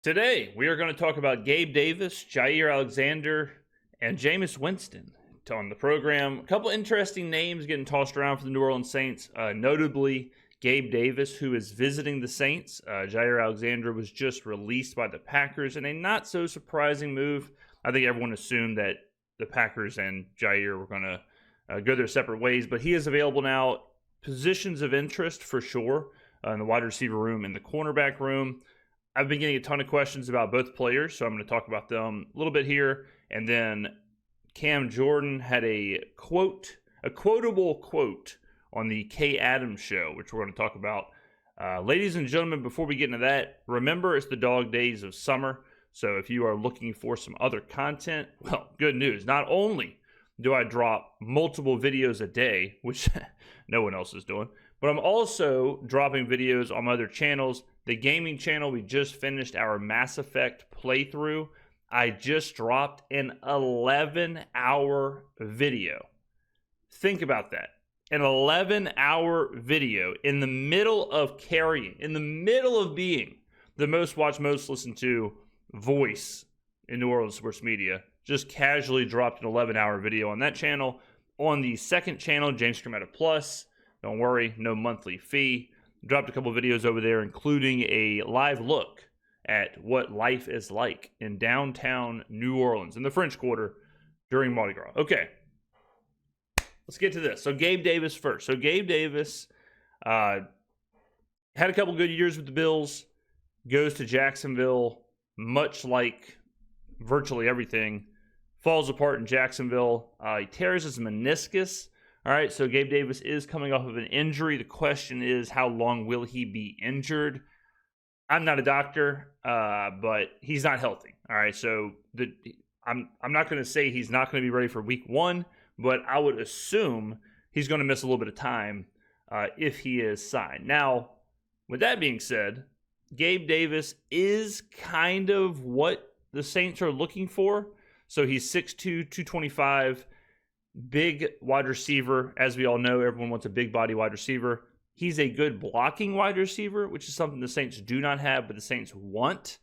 Today, we are going to talk about Gabe Davis, Jaire Alexander, and Jameis Winston on the program. A couple interesting names getting tossed around for the New Orleans Saints, notably Gabe Davis, who is visiting the Saints. Jaire Alexander was just released by the Packers in a not-so-surprising move. I think everyone assumed that the Packers and Jaire were going to go their separate ways, but he is available now. Positions of interest for sure in the wide receiver room and the cornerback room. I've been getting a ton of questions about both players, so I'm going to talk about them a little bit here. And then Cam Jordan had a quotable quote on the Kay Adams show, which we're going to talk about. Ladies and gentlemen, before we get into that, remember it's the dog days of summer. So if you are looking for some other content, well, good news. Not only do I drop multiple videos a day, which no one else is doing, but I'm also dropping videos on my other channels. The gaming channel, we just finished our Mass Effect playthrough. I just dropped an 11-hour video. Think about that. An 11-hour video in the middle of carrying, in the middle of being the most watched, most listened to voice in New Orleans sports media. Just casually dropped an 11-hour video on that channel. On the second channel, James Skrmetta Plus, don't worry, no monthly fee. Dropped a couple videos over there, including a live look at what life is like in downtown New Orleans in the French Quarter during Mardi Gras. Okay, let's get to this. So Gabe Davis first. So Gabe Davis had a couple good years with the Bills, goes to Jacksonville, much like virtually everything, falls apart in Jacksonville. He tears his meniscus. All right, so Gabe Davis is coming off of an injury. The question is, how long will he be injured? I'm not a doctor, but he's not healthy. All right, so I'm not going to say he's not going to be ready for week one, but I would assume he's going to miss a little bit of time if he is signed. Now, with that being said, Gabe Davis is kind of what the Saints are looking for. So he's 6'2", 225, big wide receiver. As we all know, everyone wants a big body wide receiver. He's a good blocking wide receiver, which is something the Saints do not have, but the Saints want.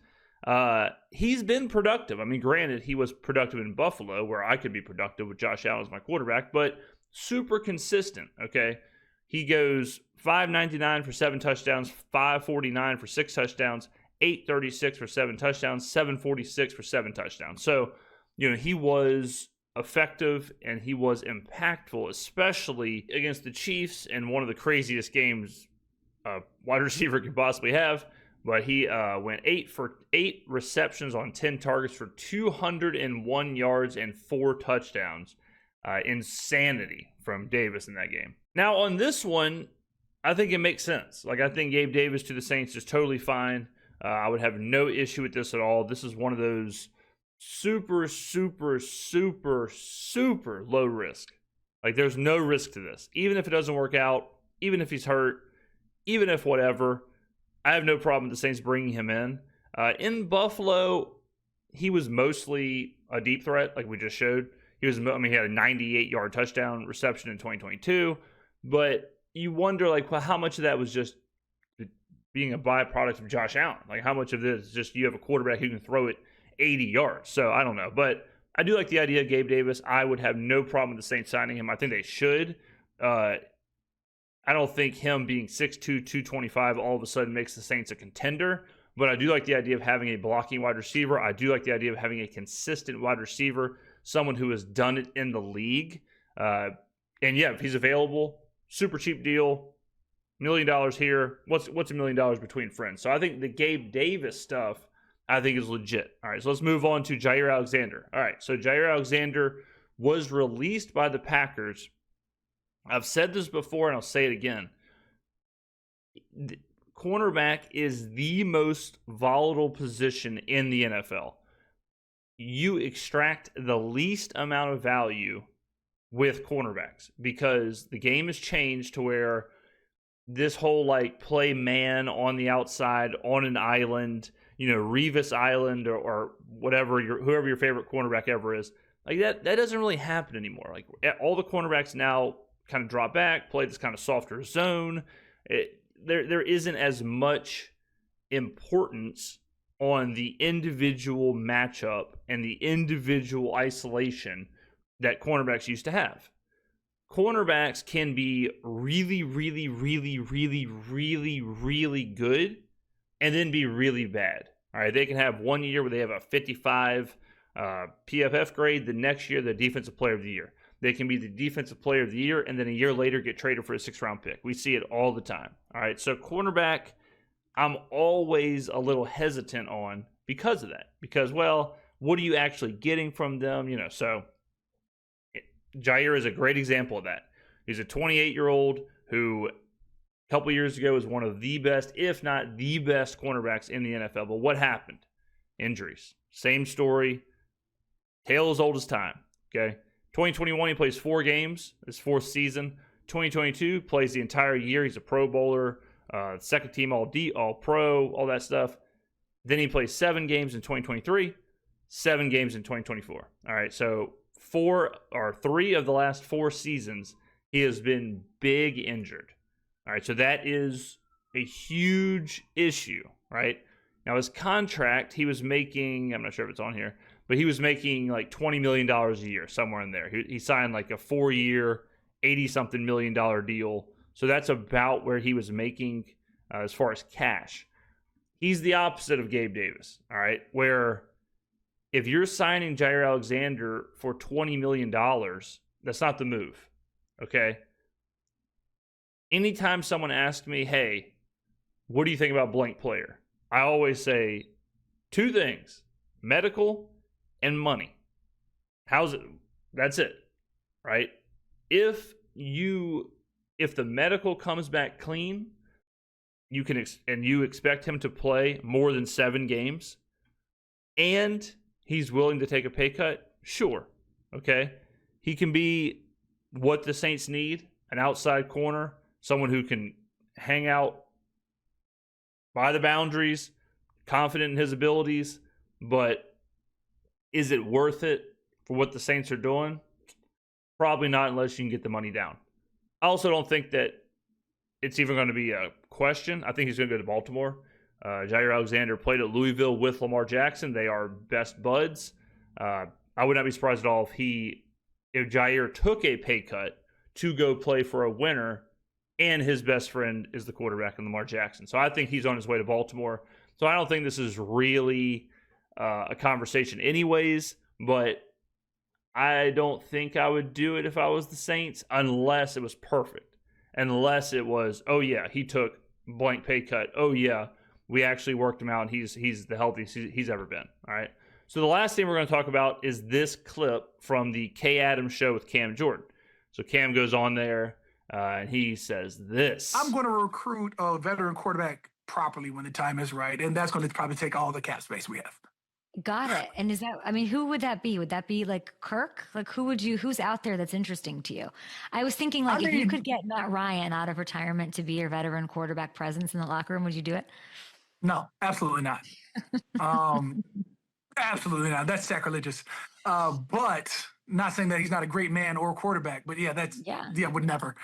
He's been productive. I mean, granted, he was productive in Buffalo, where I could be productive with Josh Allen as my quarterback, but super consistent, okay? He goes 599 for 7 touchdowns, 549 for 6 touchdowns, 836 for 7 touchdowns, 746 for 7 touchdowns. So, he was effective and he was impactful, especially against the Chiefs in one of the craziest games a wide receiver could possibly have. But he went 8 for 8 receptions on 10 targets for 201 yards and 4 touchdowns. Insanity from Davis in that game. Now on this one, I think it makes sense. I think Gabe Davis to the Saints is totally fine. I would have no issue with this at all. This is one of those super, super, super, super low risk. There's no risk to this. Even if it doesn't work out, even if he's hurt, even if whatever, I have no problem with the Saints bringing him in. In Buffalo, he was mostly a deep threat, like we just showed. He had a 98-yard touchdown reception in 2022. But you wonder, how much of that was just being a byproduct of Josh Allen? How much of this is just you have a quarterback who can throw it 80 yards. So I don't know. But I do like the idea of Gabe Davis. I would have no problem with the Saints signing him. I think they should. I don't think him being 6'2", 225 all of a sudden makes the Saints a contender. But I do like the idea of having a blocking wide receiver. I do like the idea of having a consistent wide receiver, someone who has done it in the league. And yeah, if he's available, super cheap deal, $1 million here. What's $1 million between friends? So I think the Gabe Davis stuff, I think is legit. All right, so let's move on to Jaire Alexander. All right, so Jaire Alexander was released by the Packers. I've said this before, and I'll say it again. Cornerback is the most volatile position in the NFL. You extract the least amount of value with cornerbacks because the game has changed to where this whole play man on the outside on an island, Revis Island or whatever, whoever your favorite cornerback ever is, that doesn't really happen anymore. All the cornerbacks now kind of drop back, play this kind of softer zone. There isn't as much importance on the individual matchup and the individual isolation that cornerbacks used to have. Cornerbacks can be really, really, really, really, really, really good and then be really bad. All right, they can have 1 year where they have a 55 PFF grade. The next year, the defensive player of the year. They can be the defensive player of the year and then a year later get traded for a 6th-round pick. We see it all the time. All right, so cornerback, I'm always a little hesitant on because of that. Because, well, what are you actually getting from them? So Jaire is a great example of that. He's a 28-year-old who a couple years ago was one of the best, if not the best, cornerbacks in the NFL. But what happened? Injuries. Same story. Tale as old as time. Okay. 2021, he plays 4 games, his 4th season. 2022, plays the entire year. He's a Pro Bowler, second team All Pro, all that stuff. Then he plays 7 games in 2023, 7 games in 2024. All right, so 3 of the last 4 seasons, he has been big injured. All right, so that is a huge issue, right? Now, his contract, he was making, I'm not sure if it's on here, but he was making like $20 million a year, somewhere in there. He signed like a 4-year, $80-something million deal. So that's about where he was making as far as cash. He's the opposite of Gabe Davis, all right, where if you're signing Jaire Alexander for $20 million, that's not the move, okay? Anytime someone asks me, hey, what do you think about blank player? I always say 2 things, medical and money. How's it? That's it, right? If the medical comes back clean, you can and you expect him to play more than 7 games, and he's willing to take a pay cut, sure, okay? He can be what the Saints need, an outside corner, someone who can hang out by the boundaries, confident in his abilities, but is it worth it for what the Saints are doing? Probably not, unless you can get the money down. I also don't think that it's even going to be a question. I think he's going to go to Baltimore. Jaire Alexander played at Louisville with Lamar Jackson. They are best buds. I would not be surprised at all if Jaire took a pay cut to go play for a winner, and his best friend is the quarterback in Lamar Jackson. So I think he's on his way to Baltimore. So I don't think this is really a conversation anyways, but I don't think I would do it if I was the Saints unless it was perfect. Unless it was, oh yeah, he took blank pay cut. Oh yeah, we actually worked him out and he's the healthiest he's ever been. All right. So the last thing we're going to talk about is this clip from the Kay Adams show with Cam Jordan. So Cam goes on there and he says this. I'm going to recruit a veteran quarterback properly when the time is right, and that's going to probably take all the cap space we have. Got it. And who would that be? Would that be like Kirk? Like who's out there that's interesting to you? I was thinking if you could get Matt Ryan out of retirement to be your veteran quarterback presence in the locker room, would you do it? No, absolutely not. Absolutely not. That's sacrilegious. But not saying that he's not a great man or quarterback, but would never.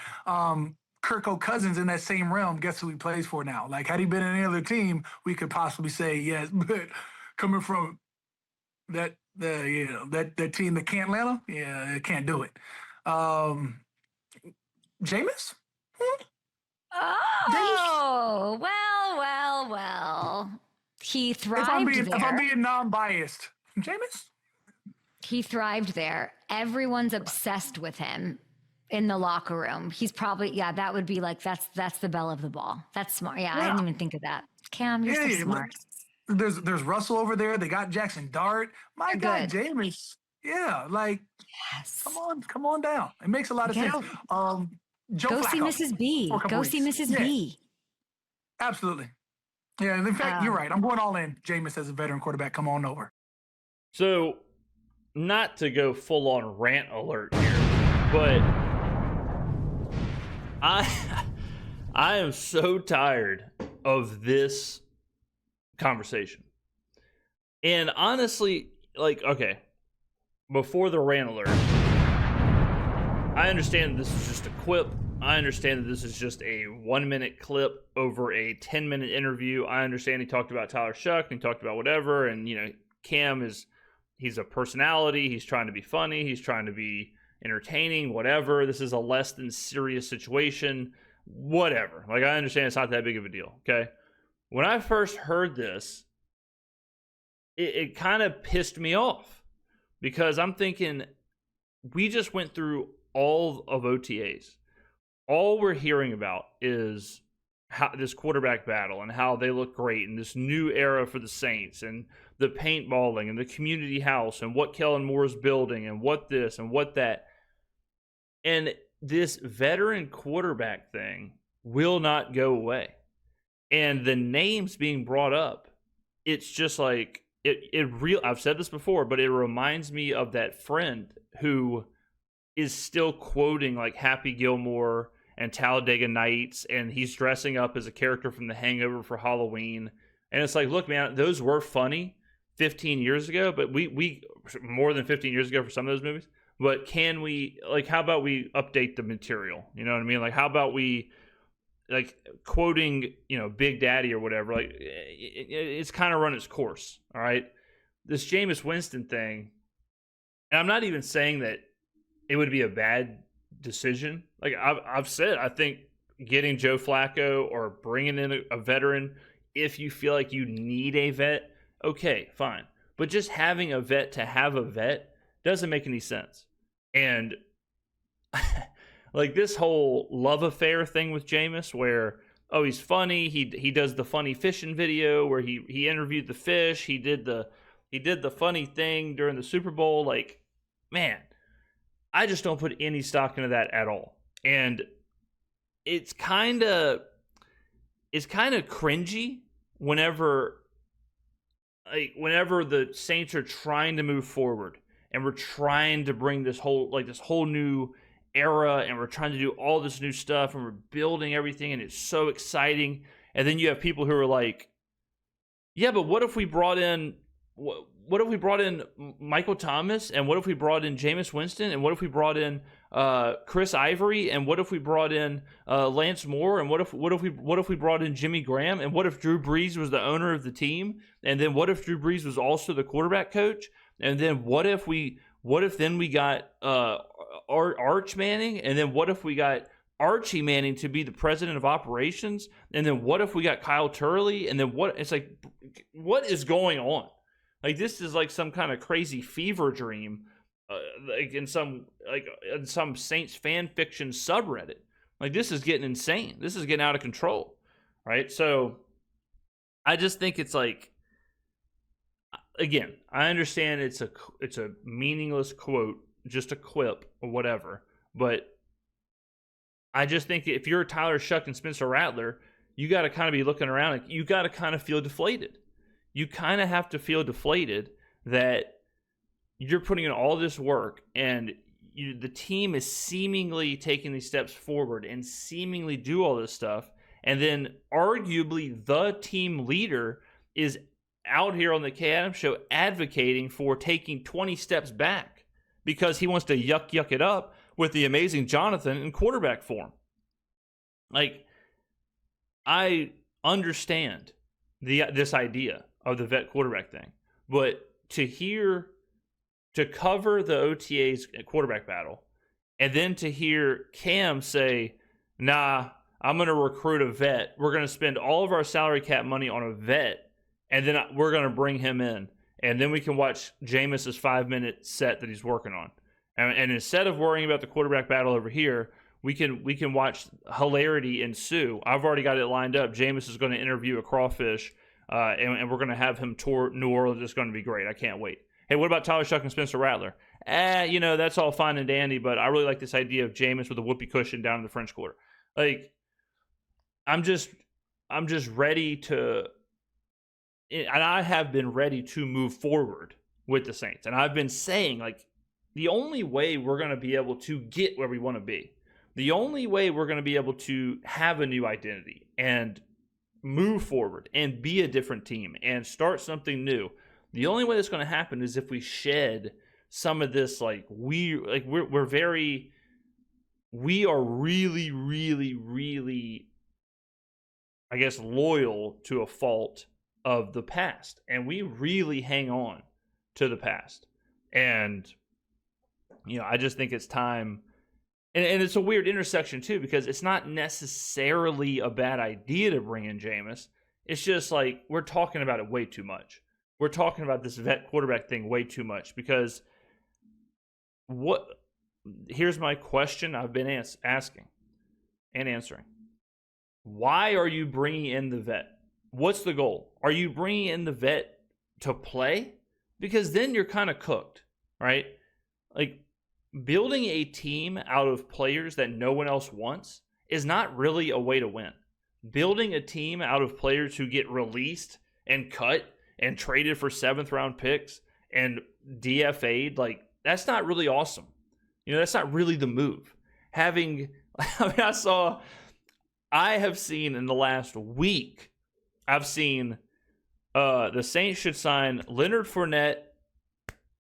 Kirk Cousins in that same realm, guess who he plays for now? Like, had he been in any other team, we could possibly say yes, but coming from that team that can't Atlanta, it can't do it. Jameis? Oh, well. He thrived there. If I'm being non-biased, Jameis? He thrived there. Everyone's obsessed with him in the locker room. He's probably, that would be like, that's the belle of the ball. That's smart. Yeah, I didn't even think of that. Cam, you're so smart. There's Russell over there. They got Jackson Dart. My God, Jameis. Yeah, yes. Come on down. It makes a lot of sense. Joe Flacco, see Mrs. B. Go see Mrs. B. Absolutely. Yeah, and in fact, you're right. I'm going all in. Jameis as a veteran quarterback. Come on over. So, not to go full on rant alert here, but I am so tired of this conversation. And honestly, before the rant alert, I understand this is just a quip. I understand that this is just a 1-minute clip over a 10-minute interview. I understand he talked about Tyler Shough and he talked about whatever. And, Cam he's a personality. He's trying to be funny. He's trying to be entertaining, whatever. This is a less than serious situation, whatever. Like, I understand it's not that big of a deal. Okay. When I first heard this, it kind of pissed me off because I'm thinking we just went through all of OTAs. All we're hearing about is how this quarterback battle and how they look great and this new era for the Saints and the paintballing and the community house and what Kellen Moore's building and what this and what that. And this veteran quarterback thing will not go away. And the names being brought up, it's just like, I've said this before, but it reminds me of that friend who is still quoting like Happy Gilmore and Talladega Nights, and he's dressing up as a character from The Hangover for Halloween. And it's like, look, man, those were funny 15 years ago, but we more than 15 years ago for some of those movies. But can we, like, how about we update the material? You know what I mean? Like, how about we, like, quoting, Big Daddy or whatever, like, it's kind of run its course, all right? This Jameis Winston thing, and I'm not even saying that it would be a bad decision. Like, I've said, I think getting Joe Flacco or bringing in a veteran, if you feel like you need a vet, okay, fine. But just having a vet to have a vet doesn't make any sense. And like this whole love affair thing with Jameis where, oh, he's funny. He does the funny fishing video where he interviewed the fish. He did the funny thing during the Super Bowl. Like, man, I just don't put any stock into that at all. And it's kind of cringy whenever the Saints are trying to move forward and we're trying to bring this whole new era and we're trying to do all this new stuff and we're building everything and it's so exciting. And then you have people who are like, yeah, but what if we brought in Michael Thomas, and what if we brought in Jameis Winston, and what if we brought in Chris Ivory, and what if we brought in Lance Moore, and what if we brought in Jimmy Graham, and what if Drew Brees was the owner of the team, and then what if Drew Brees was also the quarterback coach, and then what if then we got Arch Manning, and then what if we got Archie Manning to be the president of operations, and then what if we got Kyle Turley, and then what? It's like, what is going on? Like, this is like some kind of crazy fever dream, like in some Saints fan fiction subreddit. Like, this is getting insane. This is getting out of control, right? So, I just think it's like, again, I understand it's a meaningless quote, just a quip or whatever, but I just think if you're Tyler Shough and Spencer Rattler, you got to kind of be looking around. Like, you got to kind of feel deflated. You kind of have to feel deflated that you're putting in all this work and the team is seemingly taking these steps forward and seemingly do all this stuff. And then arguably the team leader is out here on the Kay Adams show advocating for taking 20 steps back because he wants to yuck it up with the amazing Jonathan in quarterback form. Like, I understand this idea of the vet quarterback thing, but to cover the OTA's quarterback battle, and then to hear Cam say, nah, I'm going to recruit a vet. We're going to spend all of our salary cap money on a vet, and then we're going to bring him in, and then we can watch Jameis's 5-minute set that he's working on. And instead of worrying about the quarterback battle over here, we can watch hilarity ensue. I've already got it lined up. Jameis is going to interview a crawfish, and we're going to have him tour New Orleans. It's going to be great. I can't wait. Hey, what about Tyler Shough and Spencer Rattler? That's all fine and dandy, but I really like this idea of Jameis with a whoopee cushion down in the French Quarter. Like, I'm just ready to, and I have been ready to move forward with the Saints. And I've been saying, like, the only way we're going to be able to get where we want to be, the only way we're going to be able to have a new identity and move forward and be a different team and start something new, the only way that's going to happen is if we shed some of this, like, we're very we are really, really, really, I guess, loyal to a fault of the past. And we really hang on to the past. And, I just think it's time. And it's a weird intersection, too, because it's not necessarily a bad idea to bring in Jameis. It's just like we're talking about it way too much. We're talking about this vet quarterback thing way too much because here's my question I've been asking and answering. Why are you bringing in the vet? What's the goal? Are you bringing in the vet to play? Because then you're kind of cooked, right? Like, building a team out of players that no one else wants is not really a way to win. Building a team out of players who get released and cut and traded for 7th round picks and DFA'd, like, that's not really awesome. That's not really the move. I have seen in the last week, I've seen the Saints should sign Leonard Fournette,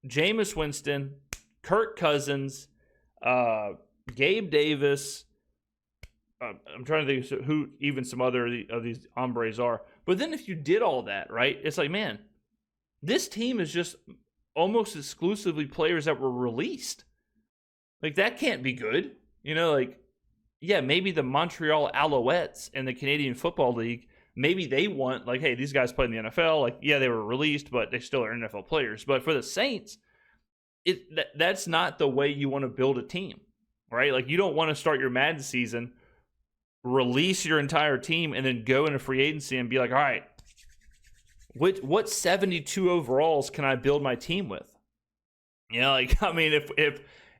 Jameis Winston, Kirk Cousins, Gabe Davis. I'm trying to think who even some other of these hombres are. But then if you did all that, right, it's like, man, this team is just almost exclusively players that were released. Like, that can't be good. Maybe the Montreal Alouettes in the Canadian Football League, maybe they want, like, hey, these guys play in the NFL. Like, yeah, they were released, but they still are NFL players. But for the Saints, that's not the way you want to build a team, right? Like, you don't want to start your Madden season, release your entire team, and then go into free agency and be like, all right, what 72 overalls can I build my team with?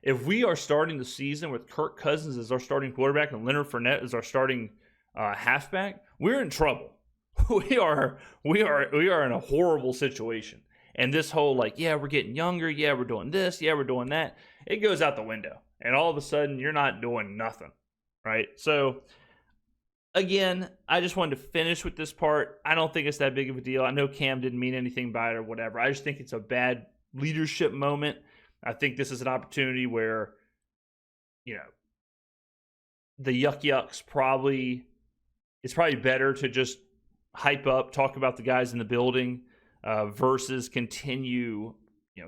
If we are starting the season with Kirk Cousins as our starting quarterback and Leonard Fournette as our starting halfback, we're in trouble. We are in a horrible situation. And this whole, like, yeah, we're getting younger. Yeah, we're doing this. Yeah, we're doing that. It goes out the window. And all of a sudden, you're not doing nothing, right? So, again, I just wanted to finish with this part. I don't think it's that big of a deal. I know Cam didn't mean anything by it or whatever. I just think it's a bad leadership moment. I think this is an opportunity where, the yucks it's probably better to just hype up, talk about the guys in the building, versus continue,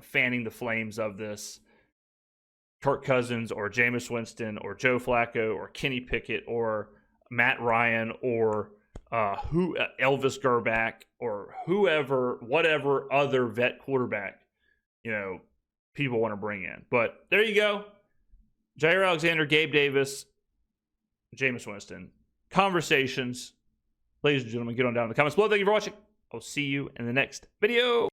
fanning the flames of this Kirk Cousins or Jameis Winston or Joe Flacco or Kenny Pickett or Matt Ryan or Elvis Gerback or whatever other vet quarterback, people want to bring in. But there you go. Jaire Alexander, Gabe Davis, Jameis Winston. Conversations. Ladies and gentlemen, get on down in the comments below. Thank you for watching. I'll see you in the next video.